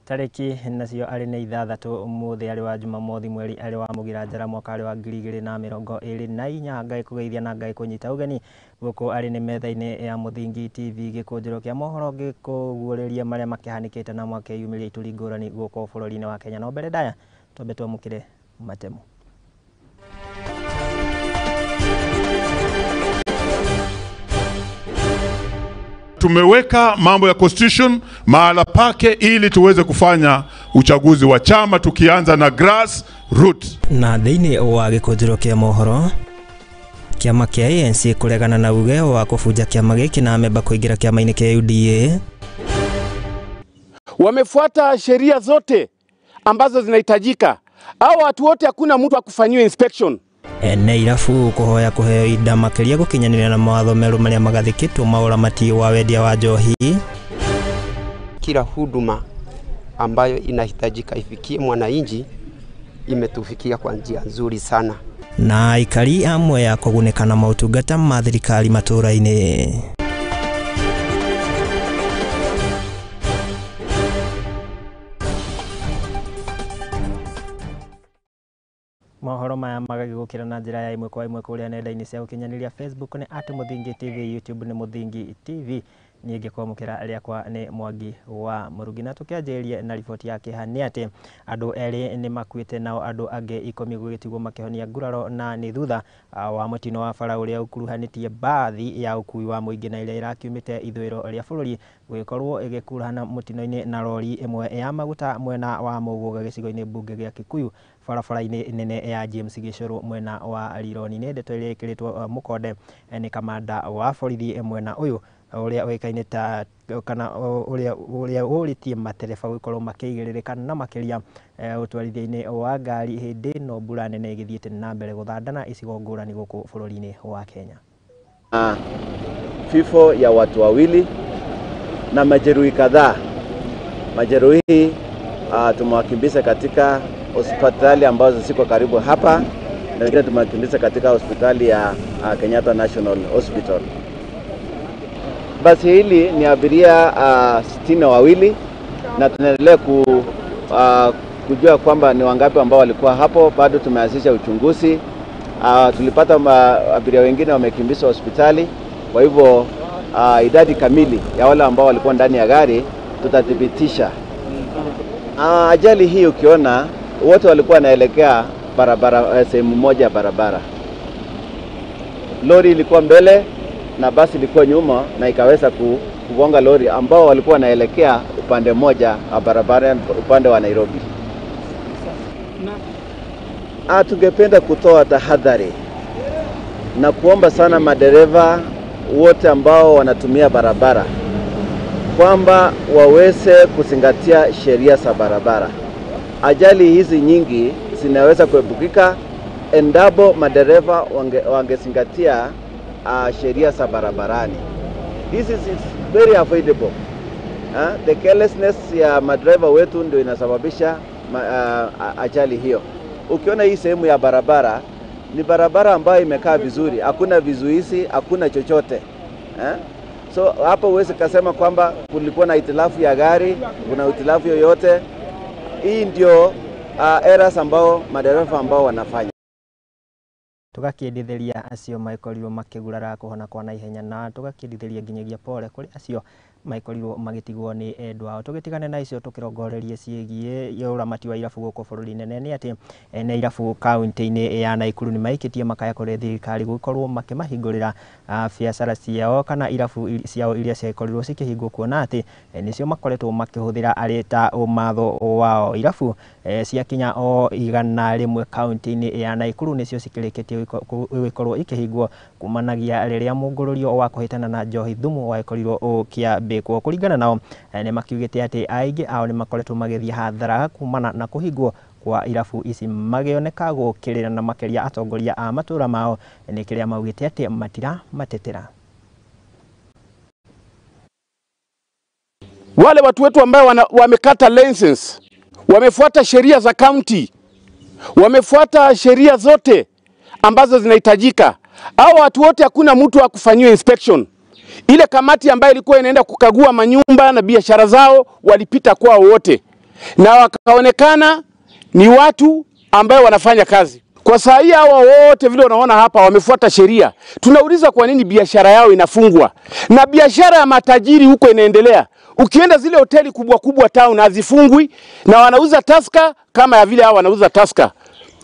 tariki nacio ari ni 6 muthi ari wa Jumamothi mweri ari wa mugira njara mwaka ari wa 2024 ngai kugeithia na ngai kunyita ugeni guku ari ni metha-ini ya Muthingi TV Gikunjuro kia mohoro gikuguureria maria makihanikite na mwaka yumiria ituri ngurani guku bururi-ini wa Kenya no mbere daya twambe twamukire matemu. Tumeweka mambo ya constitution mahala pake ili tuweze kufanya uchaguzi wa chama tukianza na grass root. Na thiini wa Gikunjuro kia mohoro kiama kia ANC kuregana na uge wa kufuja kiama giki na ameba kuingira kiama-ini kia UDA. Wamefuata sheria zote ambazo zinahitajika. Hao watu wote hakuna mtu akufanyiwa inspection. Ene irafu kuhoya kuheo ida makiria gukinyanira na mawatho meru maria magathikitwo mauramati wa wendia wa njohi. Kila huduma ambayo inahitajika ifikie mwananchi imetufikia kwa njia nzuri sana. Na ikari amwe ya kuguneka na mautungata ma thirikari matura-ini. Mohoro maya magagikira na njira ya imwe kwa imwe kuria nenda-ini cia ukinyaniria Facebook ni @Muthingi TV, YouTube ni Muthingi TV. Nienge kwamukira riakwa ni Mwangi wa Murugi na tukianjiria na riboti yake hani ati Andu Eri Nimakuite Nao Andu ange 10 gugitigwo makihonia nguraro na ni thutha wa mutino wa bara uria ukuruhanitie bathi ya ukui wa muingi na iria irakiumite ithwiro ria bururi gugikorwo igikuruhana mutino-ini na lori imwe ya maguta mwena wa Muguga gicigo-ini bunge gia Kikuyu barabara-ini nene ya James Gicuru mwena wa Rironi. Ni ndeto iria ikiritwo mukonde ni kamanda wa borithi mwena uyu uria wekaine ta kana uria uritie matereba gukorwo makigiririka na makiria utwarithia-ini wa ngari hindi no mbura nene igithiite na mbere guthandana icigo ngurani guku bururi-ini wa Kenya. Vifo ya watu wawili na majeruhi kadhaa. Majeruhi tumewakimbiza katika hospitali ambazo ziko karibu hapa na wengine tumewakimbiza katika hospitali ya Kenyatta National Hospital. Basi hili ni abiria 62 na tunaendelea kujua kwamba ni wangapi ambao walikuwa hapo. Bado tumeanzisha uchunguzi. Tulipata abiria wengine wamekimbizwa hospitali. Kwa hivyo idadi kamili ya wale ambao walikuwa ndani ya gari tutathibitisha. Ajali hii ukiona wote walikuwa wanaelekea barabara, sehemu moja ya barabara. Lori ilikuwa mbele na basi ilikuwa nyuma na ikaweza kugonga lori ambao walikuwa wanaelekea upande moja wa barabara, upande wa Nairobi. Tungependa kutoa tahadhari na kuomba sana madereva wote ambao wanatumia barabara kwamba waweze kuzingatia sheria za barabara. Ajali hizi nyingi zinaweza kuepukika endapo madereva wangezingatia sheria za barabarani. This is very avoidable. The carelessness ya madereva wetu ndio inasababisha ajali hiyo. Ukiona hii sehemu ya barabara ni barabara ambayo imekaa vizuri, hakuna vizuizi, hakuna chochote. So hapo uweze kusema kwamba kulikuwa na itilafu ya gari, kuna itilafu yoyote. Hii ndio errors ambao madereva ambao wanafanya. Tugakiendithĩria acio maikorirwo makigurara kuhona kwa naihenya na tugakiendithĩria nginyagia pole kuri acio maikorirwo magitigwo ni endwa ao. Tugitigane na icio tukirongorerie ciegie ya uramati wa irabu guku bururi-ini nene ati ene irabu kaunti-ini ya Naikuru ni maikitie makaya kuri thirikari gukorwo makimahingurira biacara ciao kana irabu ciao iria ciakorirwo cikihingwo kuona ati nicio makoretwo makihuthira arita umatho wao. Irabu ciakinya o 100 kaunti-ini ya Naikuru nicio cikirikitie gukorwo ikihingwo kumanagia riria mungururio wa kuhitana na njohi thumu waikorirwo ukiambikwo. Kuringana nao ni makiugite ati aingi ao ni makoretwo magithia hathara kumana na kuhingwo kwa irabu ici magioneka gukirira na makeria atongoria a matura mao ni kiria maugite ati matira matetera. Wale watu wetu ambao wamekata license wamefuata sheria za county, wamefuata sheria zote ambazo zinahitajika. Hao watu wote hakuna mtu akufanyiwa inspection. Ile kamati ambayo ilikuwa inaenda kukagua manyumba na biashara zao walipita kwao wote. na wakaonekana ni watu ambao wanafanya kazi. Kwa saa hii hawa wote vile unaona hapa wamefuata sheria. Tunauliza kwa nini biashara yao inafungwa? Na biashara ya matajiri huko inaendelea. Ukienda zile hoteli kubwa kubwa town hazifungwi, na wanauza Tusker kama ya vile hao wanauza Tusker.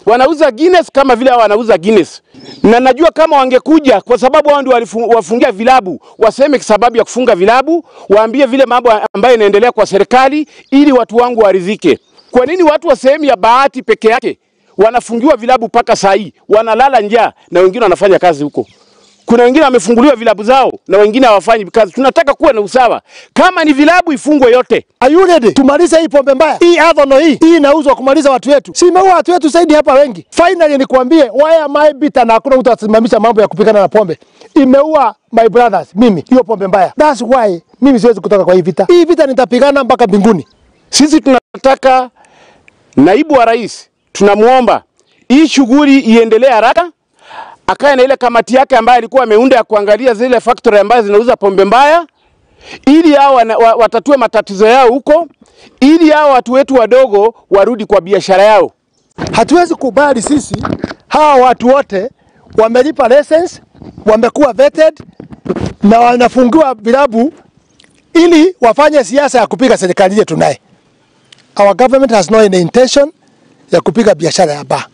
Wanauza Guinness kama vile hao wanauza Guinness. Na najua kama wangekuja, kwa sababu hao ndio wafungia vilabu, waseme sababu ya kufunga vilabu, waambie vile mambo ambayo inaendelea kwa serikali ili watu wangu waridhike. Kwa nini watu wa sehemu ya Bahati peke yake wanafungiwa vilabu paka saa hii, wanalala njaa na wengine wanafanya kazi huko? Kuna wengine wamefunguliwa vilabu zao na wengine hawafanyi kazi. Tunataka kuwa na usawa. Kama ni vilabu ifungwe yote. Ayunede, tumalize hii pombe mbaya. Hii adhono hii inauzwa kumaliza watu wetu. Si imeua watu wetu zaidi hapa wengi. Finally nikwambie, why am I bitter na hakuna mtu atasimamisha mambo ya kupigana na pombe. Imeua my brothers, mimi. Hiyo pombe mbaya. That's why mimi siwezi kutoka kwa hii vita. Hii vita nitapigana mpaka mbinguni. Sisi tunataka naibu wa rais, tunamuomba hii shughuli iendelee haraka. Akae na ile kamati yake ambayo alikuwa ameunda ya kuangalia zile factory ambazo zinauza pombe mbaya, ili hao watatue matatizo yao huko, ili hao watu wetu wadogo warudi kwa biashara yao. Hatuwezi kubali sisi hawa watu wote wamelipa license, wamekuwa vetted na wanafungiwa vilabu ili wafanye siasa ya kupiga serikali yetu naye. Our government has no intention ya kupiga biashara ya bar.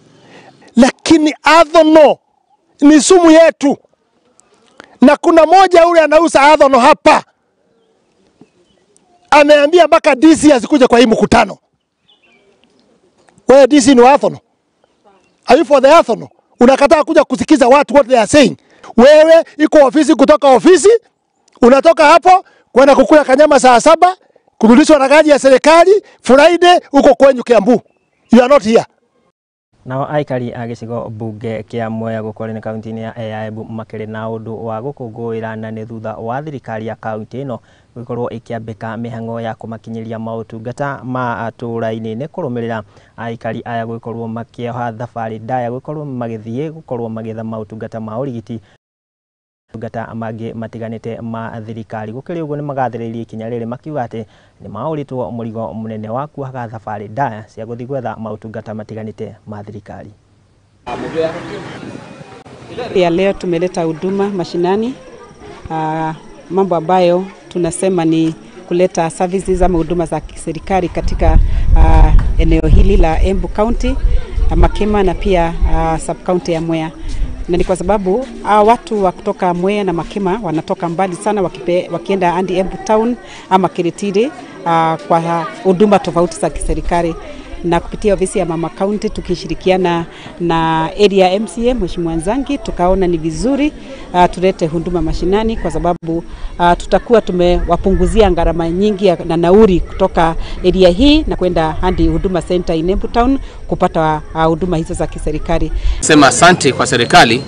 Lakini adhono ni sumu yetu. Na kuna moja ule anauza adhono hapa. Ameambia mpaka DC asikuje kwa hii mkutano. Wewe DC ni adhono? Are you for the adhono? Unakataa kuja kusikiza watu what they are saying. Wewe iko ofisi kutoka ofisi, unatoka hapo kwenda kukula kanyama saa 7, kurudishwa na gari ya serikali, Friday uko kwenyu Kiambu. You are not here. Nao aikari a gicigo bunge kia Mwea gukorene kaunti-ini ya Embu makiri na undu wa gukungũĩra na nĩ thutha wa thirikari ya kaunti ĩno gũkorwo ikiambika mihango ya kumakinyiria maũtungata ma atũra-inĩ nĩ kũrũmĩrĩra aikari aya gũkorwo makĩoha thabarĩ ndaya gũkorwo magĩthiĩ gũkorwo magĩetha maũtungata ma ũrigiti gata mangĩ matiganĩte ma thirikari. Gũkĩrĩ ũguo nĩ magathĩrĩirie ikinya rĩrĩ makiuga atĩ nĩ maũrĩtwo mũrigo mũnene wa kuohaga thabarĩ ndaya cia gũthiĩ gwetha maũtungata matiganĩte ma thirikari. Ya leo tumeleta huduma mashinani, mambo ambayo tunasema ni kuleta services ama huduma za serikali katika eneo hili la Embu County, Makema na pia sub county ya Mwea. Na ni kwa sababu watu wa kutoka Mwea na Makema wanatoka mbali sana wakienda hadi Embu Town ama Kiritiri kwa huduma tofauti za kiserikali. Na kupitia ofisi ya Mama County tukishirikiana na area MCA Mheshimiwa Nzangi tukaona ni vizuri tulete huduma mashinani, kwa sababu tutakuwa tumewapunguzia gharama nyingi na nauri kutoka area hii na kwenda hadi huduma center in Embu Town kupata huduma hizo za kiserikali. Sema asante kwa serikali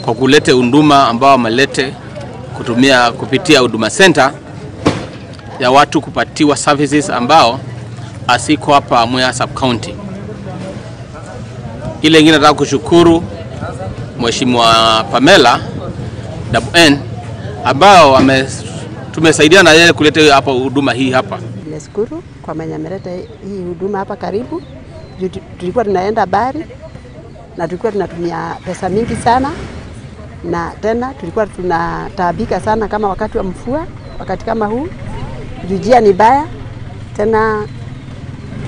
kwa kulete huduma ambao wamelete kupitia huduma center ya watu kupatiwa services ambao asiko hapa Mwea sub county. Ile ingine nataka kushukuru Mheshimiwa Pamela WN ambao tumesaidia na yeye kuleta hapa huduma hii hapa. Nashukuru kwa mwenye ameleta hii huduma hapa karibu. Tulikuwa tunaenda bari na tulikuwa tunatumia pesa mingi sana, na tena tulikuwa tunataabika sana kama wakati wa mvua, wakati kama huu jujia ni baya, tena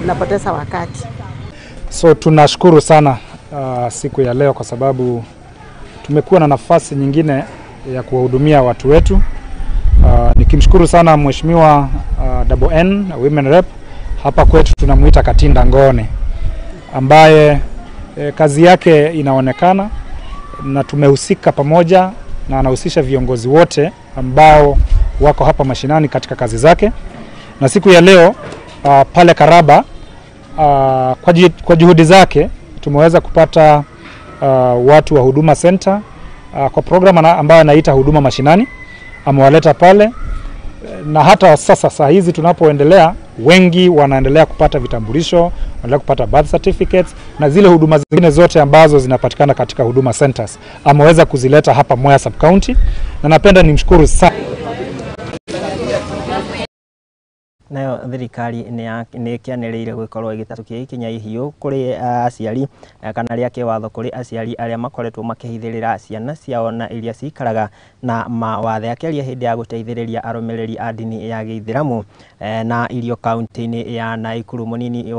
tunapoteza wakati. So tunashukuru sana siku ya leo kwa sababu tumekuwa na nafasi nyingine ya kuwahudumia watu wetu. Nikimshukuru sana Mheshimiwa WN Women Rep hapa kwetu tunamuita Katinda Ngone, ambaye kazi yake inaonekana na tumehusika pamoja na anahusisha viongozi wote ambao wako hapa mashinani katika kazi zake. Na siku ya leo pale Karaba kwa juhudi zake tumeweza kupata watu wa huduma center kwa program ambayo anaita huduma mashinani, amewaleta pale, na hata sasa saa hizi tunapoendelea wengi wanaendelea kupata vitambulisho, wanaendelea kupata birth certificates na zile huduma zingine zote ambazo zinapatikana katika huduma centers ameweza kuzileta hapa Mwea sub county, na napenda nimshukuru sana. nayo thirikari nĩ kĩanĩrĩire gũkorwo ĩgĩtacũkia ikinya ihiũ kũrĩ aciari kana rĩa kĩwatho kũrĩ aciari arĩa makoretwo makĩhithĩrĩra ciana ciao na iria cikaraga na mawathe, akĩaria hĩndĩ ya gũteithĩrĩria arũmĩrĩri a ndini ya Gĩithĩramu na irio kaunti-inĩ ya Naikuru. Mũnini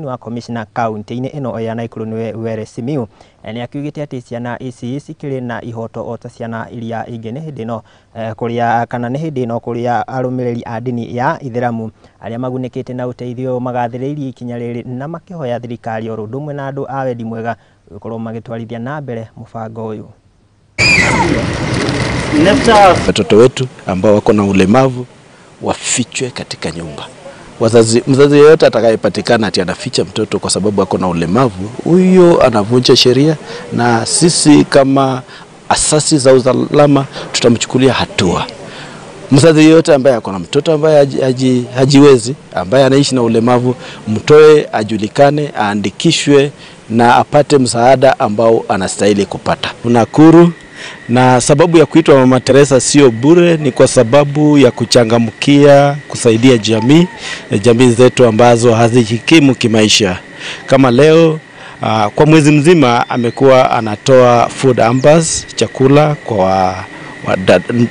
wa commissioner kaunti-inĩ ĩno ya Naikuru nĩwe Were Simiu nĩ akiugĩte atĩ ciana ici cikĩrĩ na ihoto o ta ciana iria ingĩ. Nĩ hĩndĩ ĩno kũrĩa arũmĩrĩri a ndini ya Ithĩramu arĩa magunĩkĩte na ũteithio magathĩrĩirie ikinya rĩrĩ na makĩhoya thirikari o ũndũ ũmwe na andũ a wendi mwega gũkorwo magĩtwarithia na mbere mũbango ũyũ. Watoto wetu ambao wako na ulemavu wafichwe katika nyumba. Mzazi yeyote atakayepatikana ati anaficha mtoto kwa sababu ako na ulemavu, huyo anavunja sheria, na sisi kama asasi za usalama tutamchukulia hatua. Mzazi yeyote ambaye ako na mtoto ambaye hajiwezi, ambaye anaishi na ulemavu, mtoe ajulikane, aandikishwe na apate msaada ambao anastahili kupata. Tunakuru, na sababu ya kuitwa Mama Teresa sio bure, ni kwa sababu ya kuchangamkia kusaidia jamii zetu ambazo hazijikimu kimaisha. Kama leo kwa mwezi mzima amekuwa anatoa food hampers, chakula kwa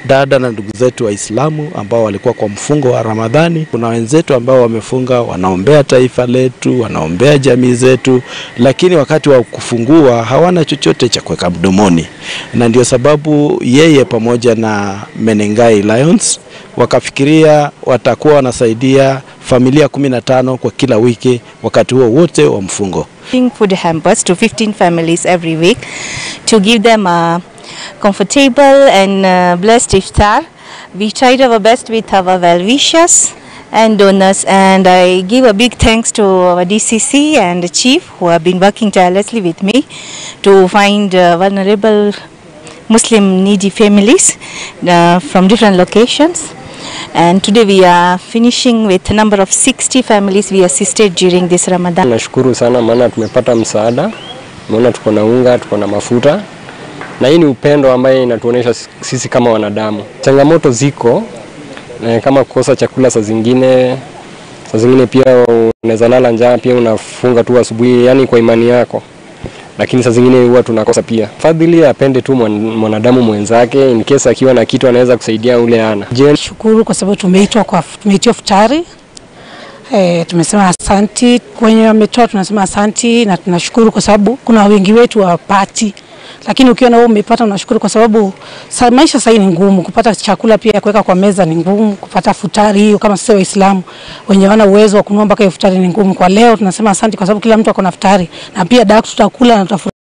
dada na ndugu zetu Waislamu ambao walikuwa kwa mfungo wa Ramadhani. Kuna wenzetu ambao wamefunga, wanaombea taifa letu, wanaombea jamii zetu, lakini wakati wa kufungua hawana chochote cha kuweka mdomoni. Na ndio sababu yeye pamoja na Menengai Lions wakafikiria watakuwa wanasaidia familia 15 kwa kila wiki wakati huo wote wa mfungo. Food hampers to 15 families every week to give them a comfortable and blessed iftar. We tried our best with our well-wishers and donors, and I give a big thanks to our DCC and the chief who have been working tirelessly with me to find vulnerable Muslim needy families from different locations. And today we are finishing with a number of 60 families we assisted during this Ramadan. Nashukuru sana maana tumepata msaada. Maana tuko na unga, tuko na mafuta. Na hii ni upendo ambaye inatuonesha sisi kama wanadamu. Changamoto ziko kama kukosa chakula, saa zingine pia unaweza lala njaa, pia unafunga tu asubuhi, yani kwa imani yako. Lakini saa zingine huwa tunakosa pia. Fadhili apende tu mwanadamu mwenzake, in case akiwa na kitu anaweza kusaidia ule ana. Shukuru kwa sababu tumeitwa futari. Tumesema asanti kwenye wametoa, tunasema asanti na tunashukuru kwa sababu kuna wengi wetu hawapati. Lakini ukiona wewe umepata unashukuru kwa sababu maisha sasa ni ngumu, kupata chakula pia kuweka kwa meza ni ngumu, kupata futari hiyo kama sisi Waislamu wenye wana uwezo wa kununua mpaka futari ni ngumu. Kwa leo tunasema asante kwa sababu kila mtu ako na futari na pia dawa tutakula na tutafurahi.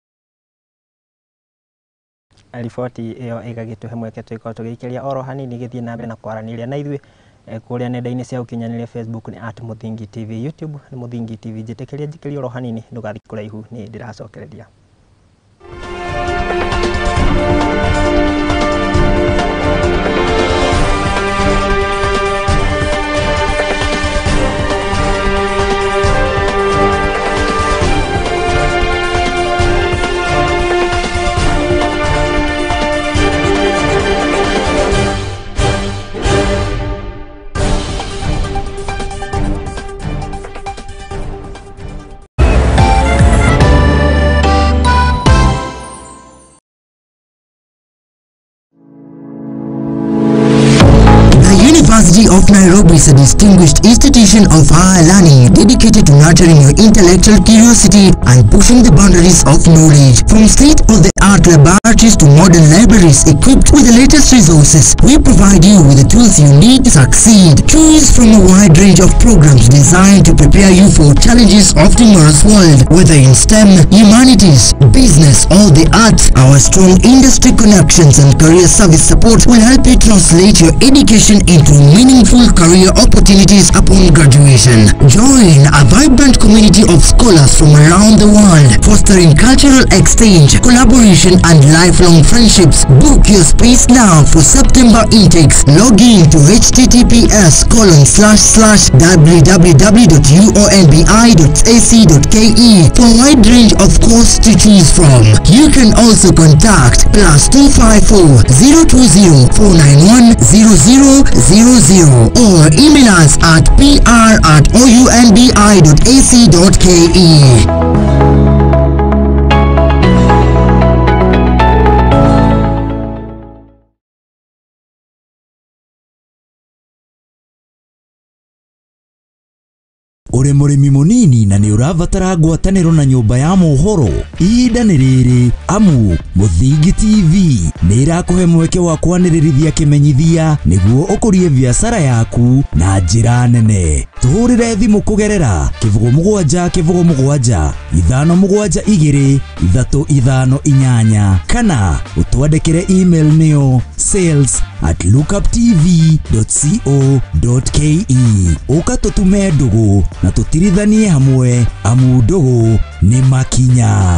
Riboti ĩyo ĩgagĩtũhe mweke tũkorwo tũgĩikĩria oro hanini gĩthiĩ na mbere na kwaranĩria na ithuĩ kũrĩa nenda-inĩ cia ũkinyanĩria Facebook ni @Muthingi TV, YouTube ni Muthingi TV. Njĩtĩkĩria njikĩrie oro hanini ndũgathiĩ kũraihu, nĩ ndĩracokereria. University of Nairobi is a distinguished institution of higher learning dedicated to nurturing your intellectual curiosity and pushing the boundaries of knowledge. From state-of-the-art laboratories to modern libraries equipped with the latest resources, we provide you with the tools you need to succeed. Choose from a wide range of programs designed to prepare you for challenges of tomorrow's world. Whether in STEM, humanities, business or the arts, our strong industry connections and career service support will help you translate your education into meaningful career opportunities upon graduation. Join a vibrant community of scholars from around the world, fostering cultural exchange, collaboration and lifelong friendships. Book your space now for September intakes. Log in to https://www.uonbi.ac.ke for a wide range of courses to choose from. You can also contact +254 020 491 0000 or or email us at pr@oumbi.ac.ke. Uri murimi munini na ni urabatara ngwataniro na nyumba ya mohoro ihinda nĩ rĩrĩ amu Muthingi TV nĩ irakuhe mweke wa kwanĩrĩrithia kĩmenyithia nĩguo ũkũrie biacara yaku na njĩra nene. Tuhũrĩre thimũ kũgerera 0777 572 358 kana ũtwandĩkĩre email nĩyo sales@lookuptv.co.ke. Ũka tũtume ndũgũ na tũtirithanie hamwe amu ndũgũ nĩ makinya.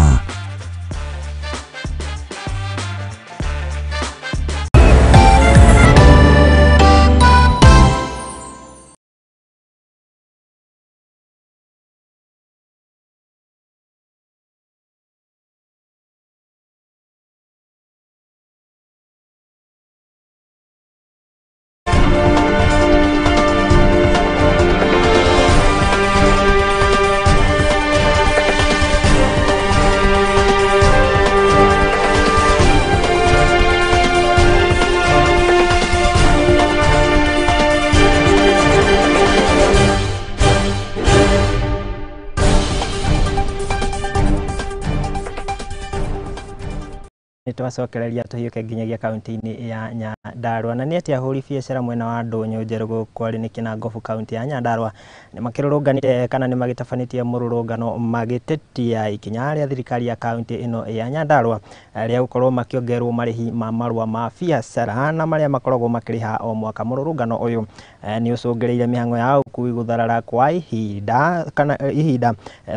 Twacokereria tuhiuke nginyagia kaunti-inĩ ya Nyandarua na nĩ atia hũri biacara mwena wa Ndũnyũ Njerũgũ kwarĩ nĩ Kinangofu kaunti ya Nyandarua nĩ makĩrũrũnganire kana nĩ magĩtabanĩtie mũrũrũngano magĩtetia ikinya rĩa thirikari ya kaunti ĩno ya Nyandarua rĩa gũkorwo makĩongererwo marĩhi ma marũa ma biacara na marĩa makoragwo makĩrĩha o mwaka. Mũrũrũngano ũyũ nĩ ũcũngĩrĩire mĩhang'o ya ũkui gũtharara kwa ihinda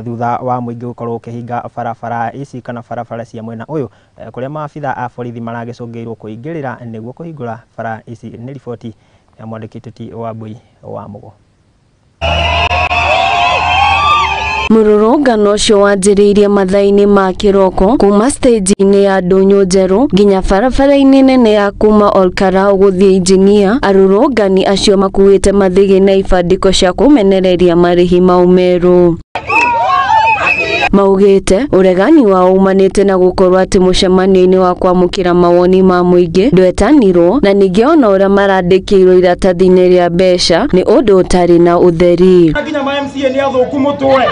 thutha wa mũingĩ gũkorwo ũkĩhinga barabara ici kana barabara cia mwena ũyũ kũrĩa maabitha a borithi maragĩcũngĩirwo kũingĩrĩra nĩguo kũhingũra bara ici. Nĩ riboti ya mwandĩki Tuti wa Mbui wa Mũgo. Mũrũrũngano ũcio wanjĩrĩirie mathaa-inĩ ma kĩroko kuma stage-inĩ ya Ndũnyũ Njerũ nginya barabara-inĩ nene ya kuma Olkarau gũthiĩ Injinia. Arũrũngani acio makuĩte mathĩgĩ na ibandĩko cia kũmenereria marĩhi mau merũ. Maugĩte uregani wao umanĩte na gũkorwo atĩ mũcemanio-inĩ wa kwamũkĩra mawoni ma mũingĩ ndwetanirwo na ningĩ ona ũrĩa marandĩkĩirwo iratathi-inĩ rĩa mbeca nĩ ũndũ ũtarĩ na ũtheri. Nginya ma MCA nĩ athũku mũtwe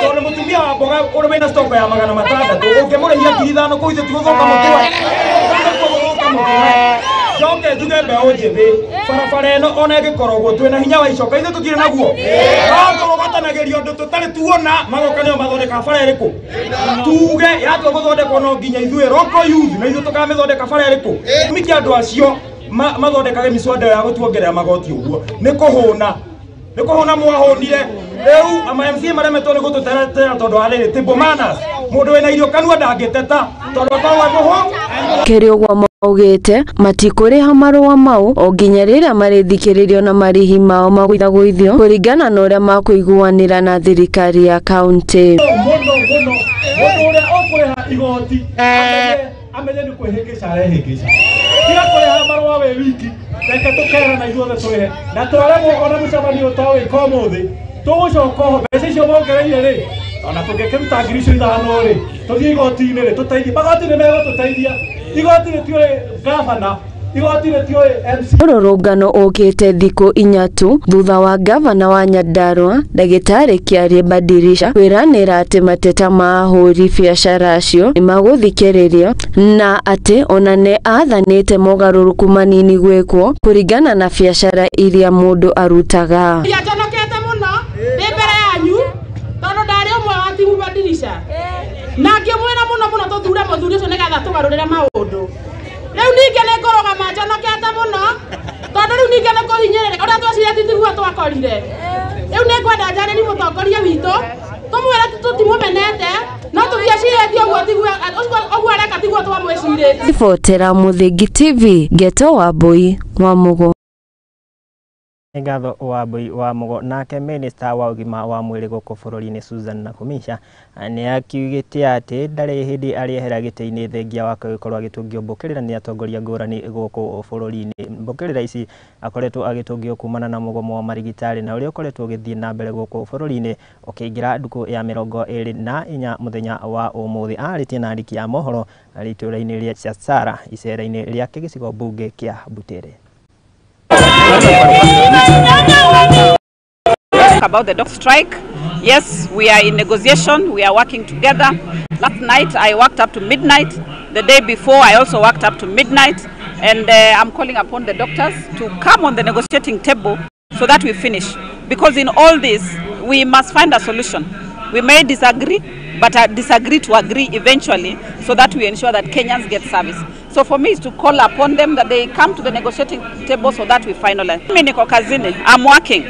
tondũ mũtumia wa mboga ũrĩ wĩna stoko ya 600 ũngĩmũrĩhia 5,000 kũu tigũthũka mũtwe. Joke njuge mbeũ njĩthĩ barabara ĩno ona ĩngĩkoragwo twĩna hinya wa icoka ithuĩ tũtirĩ naguo tũgũgũtanagĩrio ũndũ tũtarĩ tuona magoka nĩo mathondeka bara ĩrĩkũ tuge yatua gũthondekwo no nginya ithuĩ roko youth na ithuĩ tũkamĩthondeka bara ĩrĩkũ miki andũ acio mathondekaga miswada ya gũtuongerera magoti ũguo nĩ kũhũna mwahũnire rĩu ama MCA marĩa metwo nĩ gũtũteretera tondũ wa rĩrĩ table manners mũndũ wĩna irio kanua ndangĩteta tondũ akorwo mũhũ Kĩrĩũgwo maugĩte matikũrĩha marũa mau o nginya rĩrĩa marĩthikĩrĩrio na marĩhi mao magũithagũithio kũringana na ũrĩa makũiguanĩra na thirikari ya kaunti. Mũndũ ũrĩa ũkũrĩha igoti amenye nĩ kwĩhĩngĩca arehĩngĩca tiga kũrĩha marũa we wiki reke tũkera na ithuothe twĩhe na twaremwo ona mũcemanio tawĩka ũmũthĩ tũgũcoka ho mbeca icio mongereire rĩ ona tũngĩkĩruta 5,000 rĩ tũthiĩ igoti-inĩ rĩ tũteithie magoti nĩ megũtũteithia igoti rĩtiũĩ gavana igoti rĩtiũĩ MC. Mũrũrũngano ũkĩte thikũ 4 tu thutha wa gavana wa Nyandarua Ndagĩtarĩ Kĩarie Badirisha kwĩranĩra atĩ mateta ma ahũri biacara acio nĩ magũthikĩrĩrio na atĩ ona nĩ athanĩte mogarũrũku manini gwĩkwo kũringana na biacara iria mũndũ arutaga. Njonokete mũno ndĩ mbere yanyu tondũ ndarĩ ũmwe wa timu Badirisha na ngĩmwĩra mũno tũthure mũthuri ũcio nĩgetha tũgarũrĩre maũndũ. Rĩu ningĩ nĩ ngũrũgama njonokete mũno tondũ rĩu ningĩ nĩ kũhinyĩrĩrĩka ũrĩa twacirĩtie tiguo twakorire. Rĩu nĩ ngwenda njarĩrie mũtongoria witũ tũmwĩre tũtimũmenete no tũtiacirĩtie ũguo areka tiguo twamwĩcirĩtie. Ribotera Muthingi TV Geto wa Mbui wa Mũgo. Ngatho wa Mbui wa Mugo nake Minister wa ugima wa mwiri guku bururi-ini Susan Nakumisha ni akiugite ati ndari hindi ariehera giti-ini thengia wa gukorwo agitungio mbukirira ni atongoria ngurani guku bururi-ini. Mbukirira ici akoretwo agitungio kumana na mugomo wa marigitari na uria ukoretwo ugithii na mbere guku bururi-ini ukiingira nduku ya 24 muthenya wa umuthi. Aritie na andiki a mohoro ritura-ini ria Chasara icera-ini riake gicigo mbunge kia Butere. About the dog strike, yes, we are in negotiation, we are working together. Last night I worked up to midnight, the day before I also worked up to midnight, and I'm calling upon the doctors to come on the negotiating table so that we finish, because in all this we must find a solution. We may disagree, but disagree to agree eventually, so that we ensure that Kenyans get service. So for me is to call upon them that they come to the negotiating table so that we finalize. Mimi niko kazini, I'm working,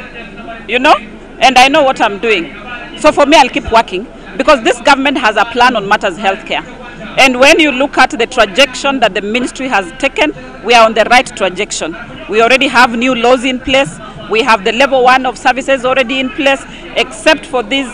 you know, and I know what I'm doing. So for me, I'll keep working, because this government has a plan on matters healthcare. And when you look at the trajectory that the ministry has taken, we are on the right trajectory. We already have new laws in place. We have the level 1 of services already in place, except for this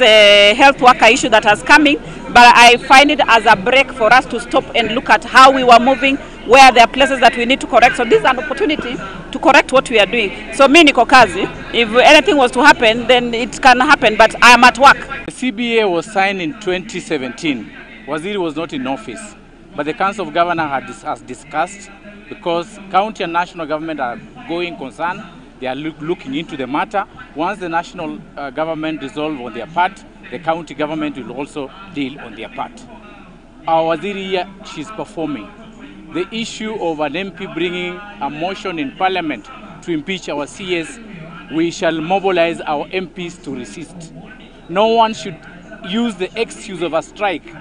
health worker issue that has coming. But I find it as a break for us to stop and look at how we were moving, where there are places that we need to correct. So this is an opportunity to correct what we are doing. So me niko kazi, if anything was to happen, then it can happen, but I am at work. The CBA was signed in 2017. Waziri was not in office, but the Council of Governors has discussed, because county and national government are going concern. They are looking into the matter. Once the national government resolve on their part, the county government will also deal on their part. Our Waziri here, she's performing. The issue of an MP bringing a motion in Parliament to impeach our CS, we shall mobilize our MPs to resist. No one should use the excuse of a strike.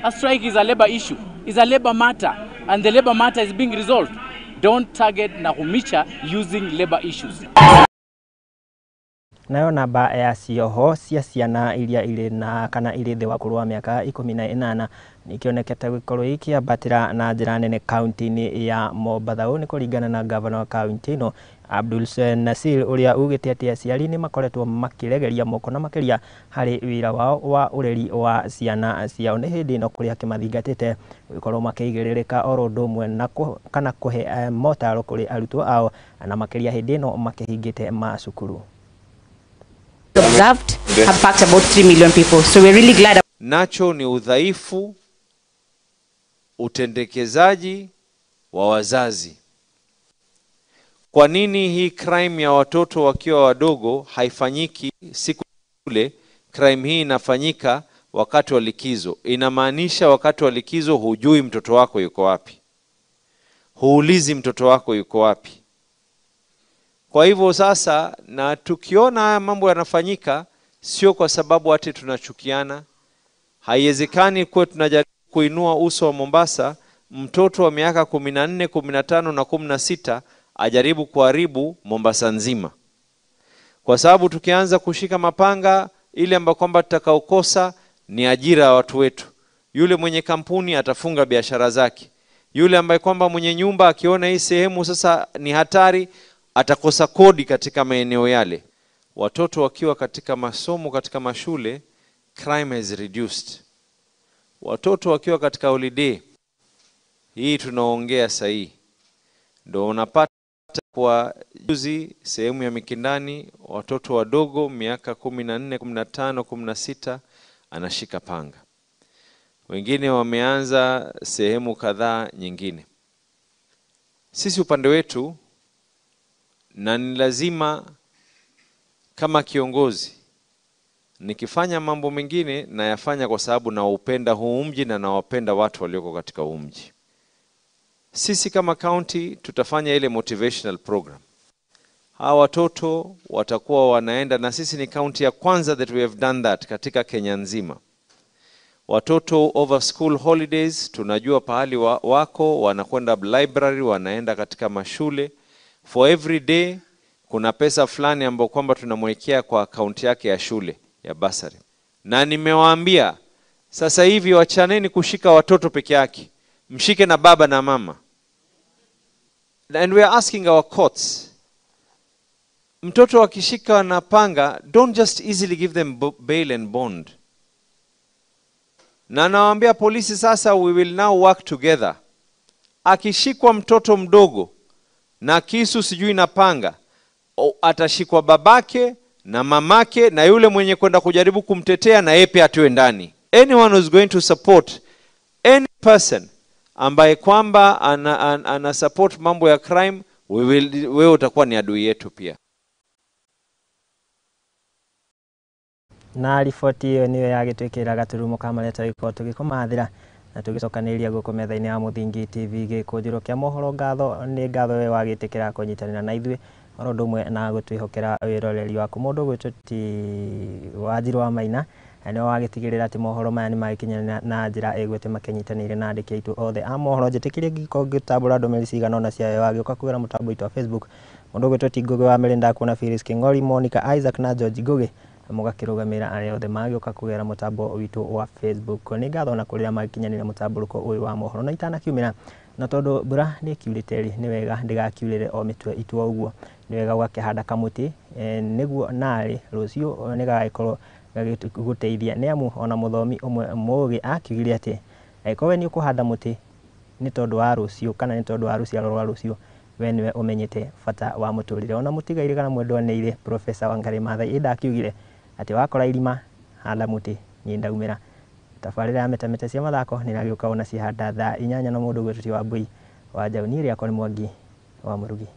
A strike is a labor issue, is a labor matter, and the labor matter is being resolved. Don't target Nakumisha using labor issues. Nayo namba ya cioho cia ciana iria iri na kana iri thi wa kurwa miaka 18 nikionekete gukorwo ikiambatira na njira nene kaunti-ini ya Mombatha. Ni kuringana na governor wa kaunti ino Abdul Nasir uria ugite ati aciari ni makoretwo makiregeria moko na makiria hari wira wao wa ureri wa ciana ciao. Ni hindi no kuria kimathingatite gukorwo makigiririka oro ndomwe na kana kuhe motaro kuri arutwo ao na makiria hindi no makihingite macukuru. Observed have packed about 3 million people, so we're really glad. Nacho ni udhaifu, utendekezaji wa wazazi. Kwa nini hii crime ya watoto wakiwa wadogo haifanyiki siku ile? Crime hii inafanyika wakati wa likizo. Inamaanisha wakati wa likizo hujui mtoto wako yuko wapi, huulizi mtoto wako yuko wapi. Kwa hivyo sasa, na tukiona haya mambo yanafanyika, sio kwa sababu ati tunachukiana. Haiwezekani kwa tunajaribu kuinua uso wa Mombasa, mtoto wa miaka 14, 15 na 16 ajaribu kuharibu Mombasa nzima. Kwa sababu tukianza kushika mapanga, ile ambayo kwamba tutakaokosa ni ajira ya watu wetu. Yule mwenye kampuni atafunga biashara zake. Yule ambaye kwamba mwenye nyumba akiona hii sehemu sasa ni hatari, atakosa kodi katika maeneo yale. Watoto wakiwa katika masomo katika mashule, crime is reduced. Watoto wakiwa katika holiday, hii tunaongea sahi, ndio unapata kwa juzi sehemu ya Mikindani watoto wadogo miaka 14, 15, 16 anashika panga. Wengine wameanza sehemu kadhaa nyingine. Sisi upande wetu, na ni lazima kama kiongozi nikifanya mambo mengine na yafanya kwa sababu na upenda huu mji na nawapenda watu walioko katika huu mji. Sisi kama county tutafanya ile motivational program. Hawa watoto watakuwa wanaenda, na sisi ni county ya kwanza that we have done that katika Kenya nzima. Watoto over school holidays tunajua pahali wako, wanakwenda library, wanaenda katika mashule. For every day kuna pesa fulani ambayo kwamba tunamwekea kwa account yake ya shule ya basari. Na nimewaambia sasa hivi wachaneni kushika watoto peke yake, mshike na baba na mama. And we are asking our courts, mtoto akishika na panga, don't just easily give them bail and bond. Na nawaambia polisi sasa, we will now work together. Akishikwa mtoto mdogo na kisu sijui na panga, atashikwa babake na mamake na yule mwenye kwenda kujaribu kumtetea, na yeye pia atiwe ndani. Anyone who is going to support any person ambaye kwamba ana support mambo ya crime, wewe utakuwa ni adui yetu pia. Na riboti iyo niyo yagitwikira gaturumo kamareta iko tugikomathira na tugicokanĩrĩria gũkũ metha-inĩ ya Mũthingi TV. Gikunjuro kia mohoro ngatho nĩ ngatho we wagitikira kunyitanĩra na ithuĩ oro ndũmwe na gũtwĩhokera wĩroreri waku. Mũndũ gwĩtwo ti Wanjiru wa Maina nĩ wagitigĩrĩra atĩ mohoro maya nĩ magĩkinyana na njĩra ĩgwete makinyitanĩire na andĩki aitũ othe a mohoro. Njĩtĩkĩrie ngĩkorwo ngĩtambũra ndũmĩrĩri cigana ũna ciayo wagĩũka kũgera mũtambo witũ wa Facebook. Mũndũ gwĩtwo ti Ngũgĩ wa Mĩrĩ, kuona Phyllis Kĩng'ori, Monica Isaac na George Ngũgĩ mũgakĩrũgamĩra arĩa othe magĩũka kũgera mũtambo witũ wa Facebook. Nĩ ngatho na kũrĩa magĩkinyanĩra mũtambũrũko ũyũ wa mohoro na itanakiumĩra, na tondũ mbura nĩ kiurĩte nĩ wega ndĩgakiurĩre o mĩtwe itwa ũguo. Nĩ wega ũgakĩhanda kamũtĩ nĩguo narĩ rũciũ nĩ gagĩkorwo gagĩgũteithia, nĩ amu ona mũthomi ũmwe mũũgĩ akiugire atĩ angĩkorwo nĩ ũkũhanda mũtĩ nĩ tondũ wa rũciũ kana nĩ tondũ wa rũciaro rwa rũciũ, we nĩwe ũmenyete bata wa mũtũrĩre. Ona mũtigaire kana mwendwanĩire Profesa Wangari Maathai ĩnda akiugire atĩ wakora irima handa mũtĩ niĩ ndaumĩra. Tabarĩra ya Metamete cia mathako nĩ ragĩũka ona cihanda thaa 8 na mũndũ gwĩtwo ti Wambui wa Njaũ. Niĩ rĩakwa nĩ Mwangi wa Mũrugi.